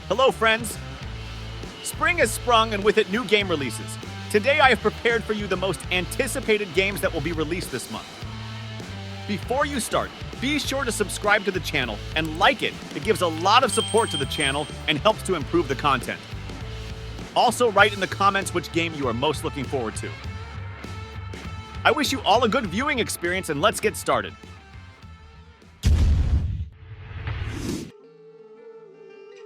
Hello, friends! Spring has sprung and with it new game releases. Today I have prepared for you the most anticipated games that will be released this month. Before you start, be sure to subscribe to the channel and like it. It gives a lot of support to the channel and helps to improve the content. Also write in the comments which game you are most looking forward to. I wish you all a good viewing experience and let's get started.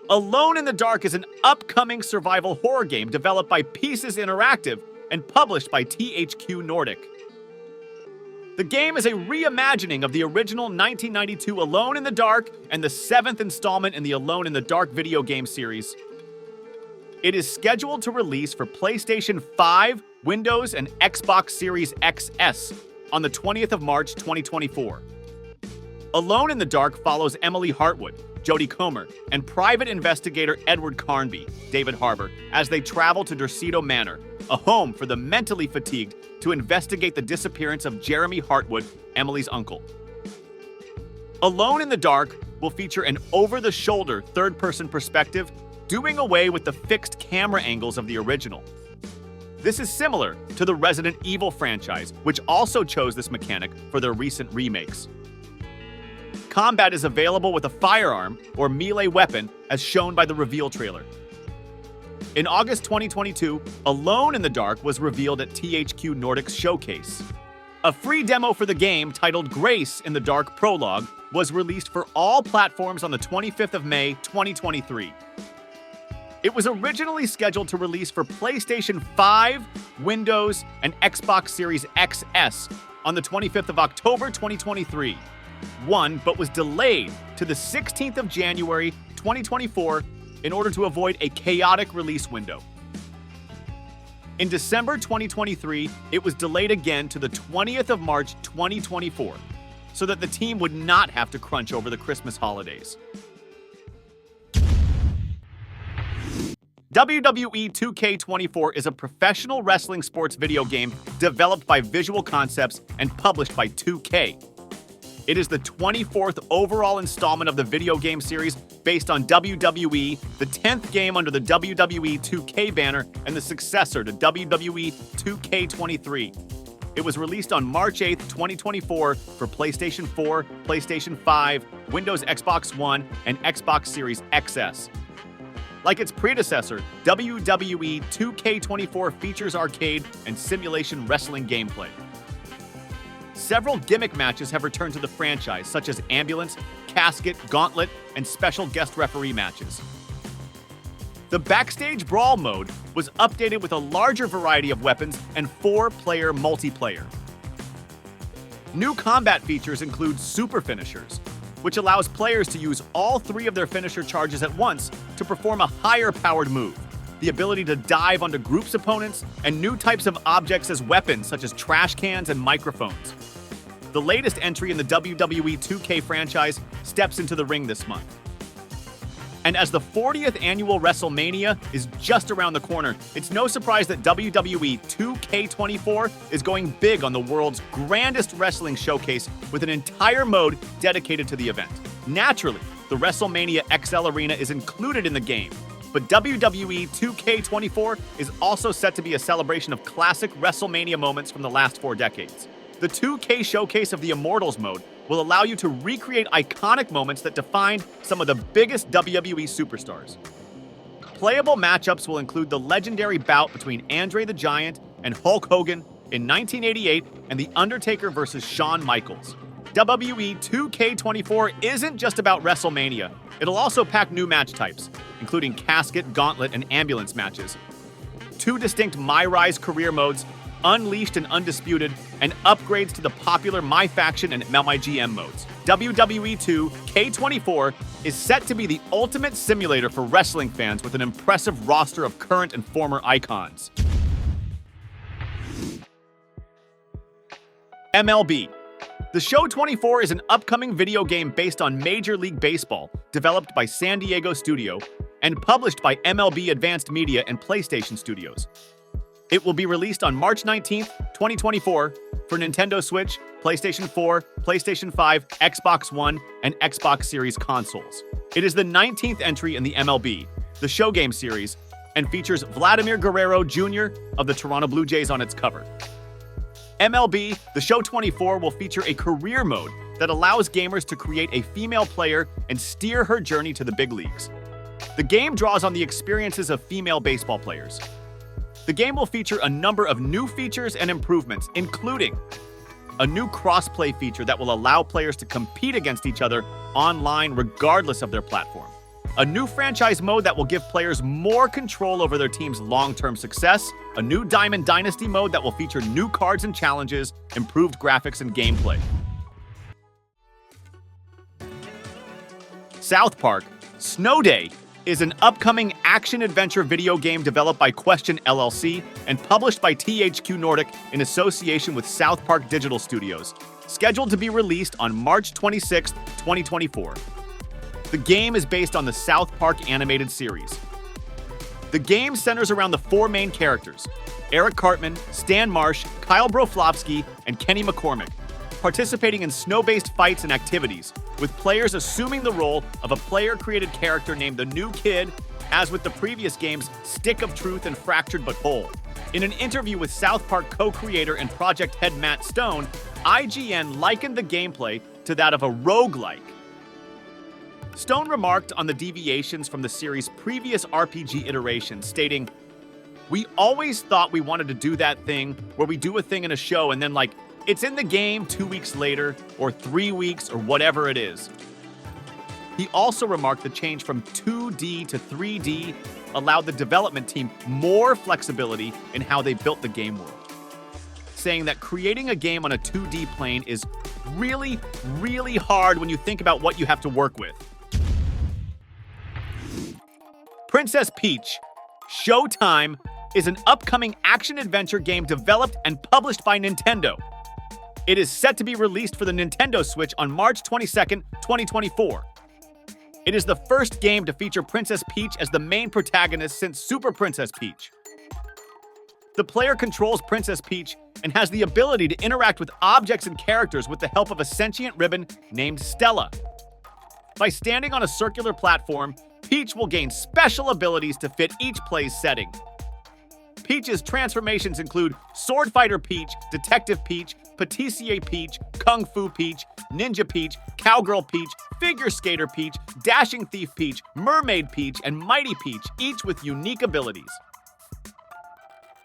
Alone in the Dark is an upcoming survival horror game developed by Pieces Interactive and published by THQ Nordic. The game is a reimagining of the original 1992 Alone in the Dark and the 7th installment in the Alone in the Dark video game series. It is scheduled to release for PlayStation 5, Windows, and Xbox Series XS on the 20th of March 2024. Alone in the Dark follows Emily Hartwood, Jodie Comer, and private investigator Edward Carnby, David Harbour, as they travel to Dorseto Manor, a home for the mentally fatigued, to investigate the disappearance of Jeremy Hartwood, Emily's uncle. Alone in the Dark will feature an over-the-shoulder third-person perspective, doing away with the fixed camera angles of the original. This is similar to the Resident Evil franchise, which also chose this mechanic for their recent remakes. Combat is available with a firearm or melee weapon as shown by the reveal trailer. In August 2022, Alone in the Dark was revealed at THQ Nordic's Showcase. A free demo for the game titled Grace in the Dark Prologue was released for all platforms on the 25th of May 2023. It was originally scheduled to release for PlayStation 5, Windows, and Xbox Series XS on the 25th of October 2023. But was delayed to the 16th of January 2024 in order to avoid a chaotic release window. In December 2023, it was delayed again to the 20th of March 2024 so that the team would not have to crunch over the Christmas holidays. WWE 2K24 is a professional wrestling sports video game developed by Visual Concepts and published by 2K. It is the 24th overall installment of the video game series based on WWE, the 10th game under the WWE 2K banner, and the successor to WWE 2K23. It was released on March 8, 2024 for PlayStation 4, PlayStation 5, Windows Xbox One, and Xbox Series XS. Like its predecessor, WWE 2K24 features arcade and simulation wrestling gameplay. Several gimmick matches have returned to the franchise, such as Ambulance, Casket, Gauntlet, and special guest referee matches. The Backstage Brawl mode was updated with a larger variety of weapons and 4-player multiplayer. New combat features include Super Finishers, which allows players to use all 3 of their finisher charges at once to perform a higher-powered move, the ability to dive onto groups' opponents, and new types of objects as weapons such as trash cans and microphones. The latest entry in the WWE 2K franchise steps into the ring this month. And as the 40th annual WrestleMania is just around the corner, it's no surprise that WWE 2K24 is going big on the world's grandest wrestling showcase with an entire mode dedicated to the event. Naturally, the WrestleMania XL Arena is included in the game, but WWE 2K24 is also set to be a celebration of classic WrestleMania moments from the last 4 decades. The 2K showcase of the Immortals mode will allow you to recreate iconic moments that defined some of the biggest WWE superstars. Playable matchups will include the legendary bout between Andre the Giant and Hulk Hogan in 1988 and The Undertaker versus Shawn Michaels. WWE 2K24 isn't just about WrestleMania. It'll also pack new match types, including Casket, Gauntlet, and Ambulance matches, 2 distinct My Rise career modes, Unleashed and Undisputed, and upgrades to the popular My Faction and My GM modes. WWE 2K24 is set to be the ultimate simulator for wrestling fans with an impressive roster of current and former icons. MLB. The Show 24 is an upcoming video game based on Major League Baseball, developed by San Diego Studio, and published by MLB Advanced Media and PlayStation Studios. It will be released on March 19th, 2024 for Nintendo Switch, PlayStation 4, PlayStation 5, Xbox One, and Xbox Series consoles. It is the 19th entry in the MLB, the show game series, and features Vladimir Guerrero Jr. of the Toronto Blue Jays on its cover. MLB The Show 24 will feature a career mode that allows gamers to create a female player and steer her journey to the big leagues. The game draws on the experiences of female baseball players. The game will feature a number of new features and improvements, including a new cross-play feature that will allow players to compete against each other online regardless of their platform. A new franchise mode that will give players more control over their team's long-term success. A new Diamond Dynasty mode that will feature new cards and challenges, improved graphics and gameplay. South Park Snow Day is an upcoming action-adventure video game developed by Question LLC and published by THQ Nordic in association with South Park Digital Studios, scheduled to be released on March 26, 2024. The game is based on the South Park animated series. The game centers around the four main characters, Eric Cartman, Stan Marsh, Kyle Broflovsky, and Kenny McCormick, participating in snow-based fights and activities, with players assuming the role of a player-created character named the New Kid, as with the previous games Stick of Truth and Fractured But Whole. In an interview with South Park co-creator and project head Matt Stone, IGN likened the gameplay to that of a roguelike. Stone remarked on the deviations from the series' previous RPG iterations, stating, "We always thought we wanted to do that thing where we do a thing in a show and then it's in the game 2 weeks later, or 3 weeks, or whatever it is." He also remarked the change from 2D to 3D allowed the development team more flexibility in how they built the game world, saying that creating a game on a 2D plane is really, really hard when you think about what you have to work with. Princess Peach Showtime is an upcoming action-adventure game developed and published by Nintendo. It is set to be released for the Nintendo Switch on March 22nd, 2024. It is the first game to feature Princess Peach as the main protagonist since Super Princess Peach. The player controls Princess Peach and has the ability to interact with objects and characters with the help of a sentient ribbon named Stella. By standing on a circular platform, Peach will gain special abilities to fit each play's setting. Peach's transformations include Sword Fighter Peach, Detective Peach, Patissier Peach, Kung Fu Peach, Ninja Peach, Cowgirl Peach, Figure Skater Peach, Dashing Thief Peach, Mermaid Peach, and Mighty Peach, each with unique abilities.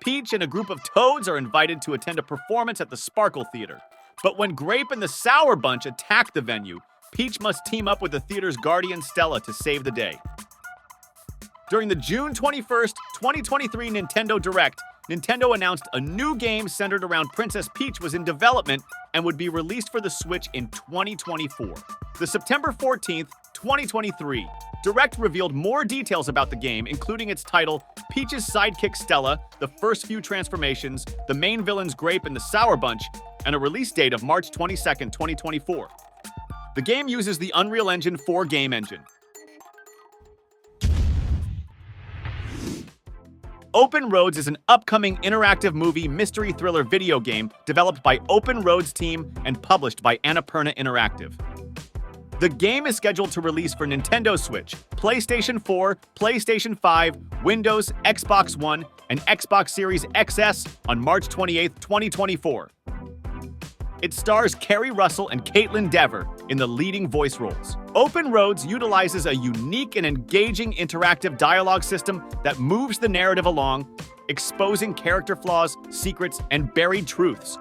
Peach and a group of toads are invited to attend a performance at the Sparkle Theater. But when Grape and the Sour Bunch attack the venue, Peach must team up with the theater's guardian Stella to save the day. During the June 21st, 2023 Nintendo Direct, Nintendo announced a new game centered around Princess Peach was in development and would be released for the Switch in 2024. The September 14th, 2023 Direct revealed more details about the game, including its title, Peach's sidekick Stella, the first few transformations, the main villains Grape and the Sour Bunch, and a release date of March 22nd, 2024. The game uses the Unreal Engine 4 game engine. Open Roads is an upcoming interactive movie mystery thriller video game developed by Open Roads team and published by Annapurna Interactive. The game is scheduled to release for Nintendo Switch, PlayStation 4, PlayStation 5, Windows, Xbox One, and Xbox Series XS on March 28, 2024. It stars Kerry Russell and Caitlin Dever in the leading voice roles. Open Roads utilizes a unique and engaging interactive dialogue system that moves the narrative along, exposing character flaws, secrets, and buried truths.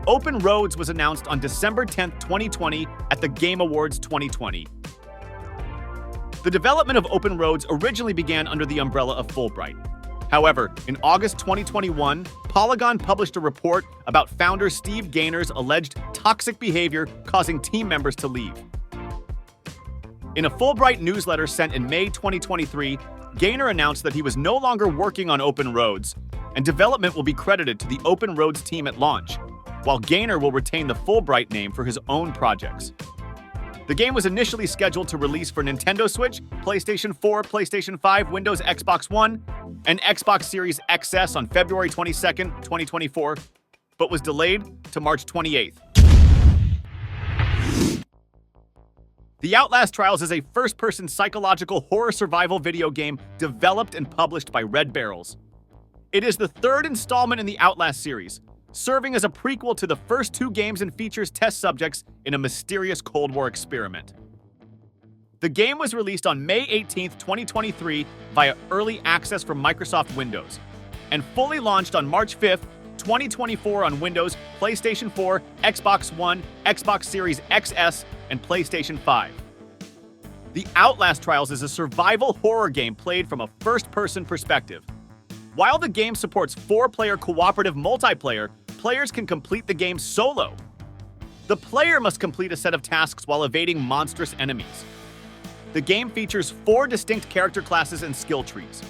Open Roads was announced on December 10, 2020 at the Game Awards 2020. The development of Open Roads originally began under the umbrella of Fulbright. However, in August 2021, Polygon published a report about founder Steve Gaynor's alleged toxic behavior causing team members to leave. In a Fulbright newsletter sent in May 2023, Gaynor announced that he was no longer working on Open Roads, and development will be credited to the Open Roads team at launch, while Gaynor will retain the Fulbright name for his own projects. The game was initially scheduled to release for Nintendo Switch, PlayStation 4, PlayStation 5, Windows, Xbox One, and Xbox Series XS on February 22nd, 2024, but was delayed to March 28th. The Outlast Trials is a first-person psychological horror survival video game developed and published by Red Barrels. It is the third installment in the Outlast series, serving as a prequel to the first two games and features test subjects in a mysterious Cold War experiment. The game was released on May 18, 2023 via early access from Microsoft Windows, and fully launched on March 5, 2024 on Windows, PlayStation 4, Xbox One, Xbox Series XS, and PlayStation 5. The Outlast Trials is a survival horror game played from a first-person perspective. While the game supports 4-player cooperative multiplayer, players can complete the game solo. The player must complete a set of tasks while evading monstrous enemies. The game features 4 distinct character classes and skill trees.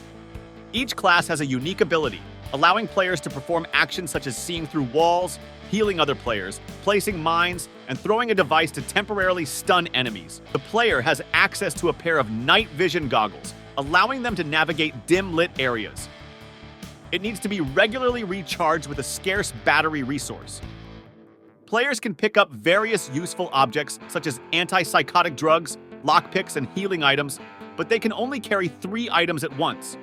Each class has a unique ability, allowing players to perform actions such as seeing through walls, healing other players, placing mines, and throwing a device to temporarily stun enemies. The player has access to a pair of night vision goggles, allowing them to navigate dim-lit areas. It needs to be regularly recharged with a scarce battery resource. Players can pick up various useful objects such as antipsychotic drugs, lockpicks, and healing items, but they can only carry 3 items at once.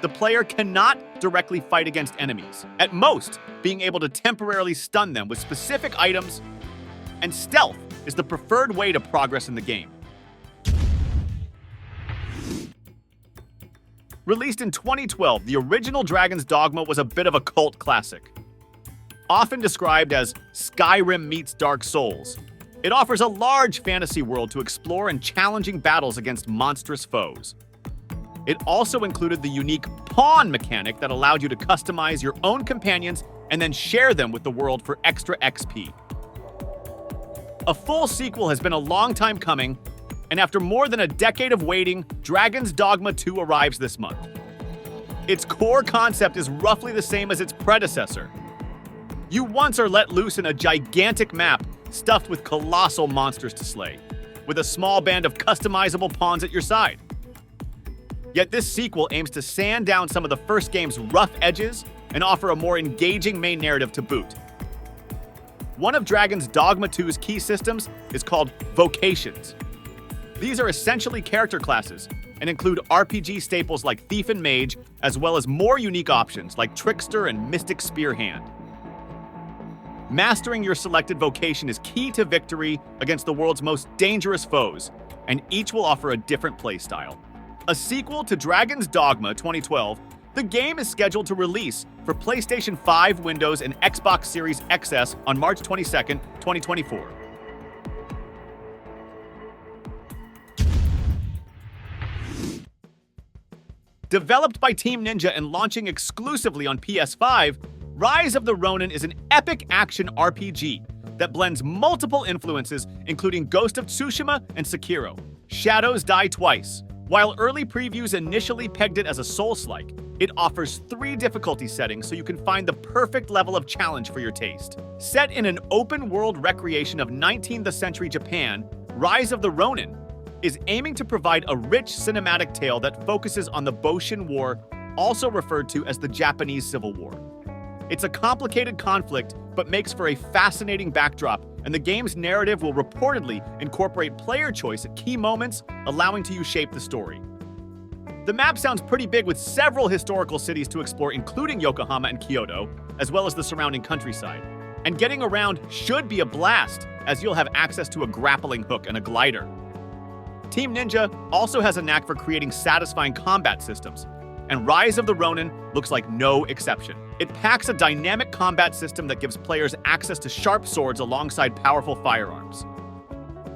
The player cannot directly fight against enemies, at most being able to temporarily stun them with specific items, and stealth is the preferred way to progress in the game. Released in 2012, the original Dragon's Dogma was a bit of a cult classic. Often described as Skyrim meets Dark Souls, it offers a large fantasy world to explore and challenging battles against monstrous foes. It also included the unique pawn mechanic that allowed you to customize your own companions and then share them with the world for extra XP. A full sequel has been a long time coming, and after more than a decade of waiting, Dragon's Dogma II arrives this month. Its core concept is roughly the same as its predecessor. You once are let loose in a gigantic map stuffed with colossal monsters to slay, with a small band of customizable pawns at your side. Yet this sequel aims to sand down some of the first game's rough edges and offer a more engaging main narrative to boot. One of Dragon's Dogma II's key systems is called vocations. These are essentially character classes and include RPG staples like Thief and Mage, as well as more unique options like Trickster and Mystic Spearhand. Mastering your selected vocation is key to victory against the world's most dangerous foes, and each will offer a different playstyle. A sequel to Dragon's Dogma 2012, the game is scheduled to release for PlayStation 5, Windows, and Xbox Series XS on March 22, 2024. Developed by Team Ninja and launching exclusively on PS5, Rise of the Ronin is an epic action RPG that blends multiple influences, including Ghost of Tsushima and Sekiro. Shadows die twice. While early previews initially pegged it as a Souls-like, it offers 3 difficulty settings so you can find the perfect level of challenge for your taste. Set in an open-world recreation of 19th century Japan, Rise of the Ronin is aiming to provide a rich cinematic tale that focuses on the Boshin War, also referred to as the Japanese Civil War. It's a complicated conflict, but makes for a fascinating backdrop, and the game's narrative will reportedly incorporate player choice at key moments, allowing you to shape the story. The map sounds pretty big with several historical cities to explore, including Yokohama and Kyoto, as well as the surrounding countryside. And getting around should be a blast, as you'll have access to a grappling hook and a glider. Team Ninja also has a knack for creating satisfying combat systems, and Rise of the Ronin looks like no exception. It packs a dynamic combat system that gives players access to sharp swords alongside powerful firearms.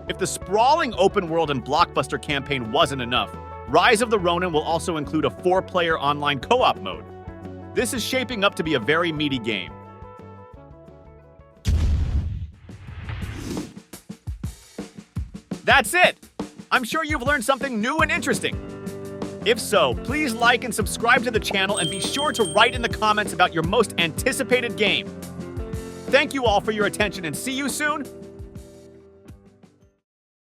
If the sprawling open world and blockbuster campaign wasn't enough, Rise of the Ronin will also include a 4-player online co-op mode. This is shaping up to be a very meaty game. That's it! I'm sure you've learned something new and interesting. If so, please like and subscribe to the channel and be sure to write in the comments about your most anticipated game. Thank you all for your attention and see you soon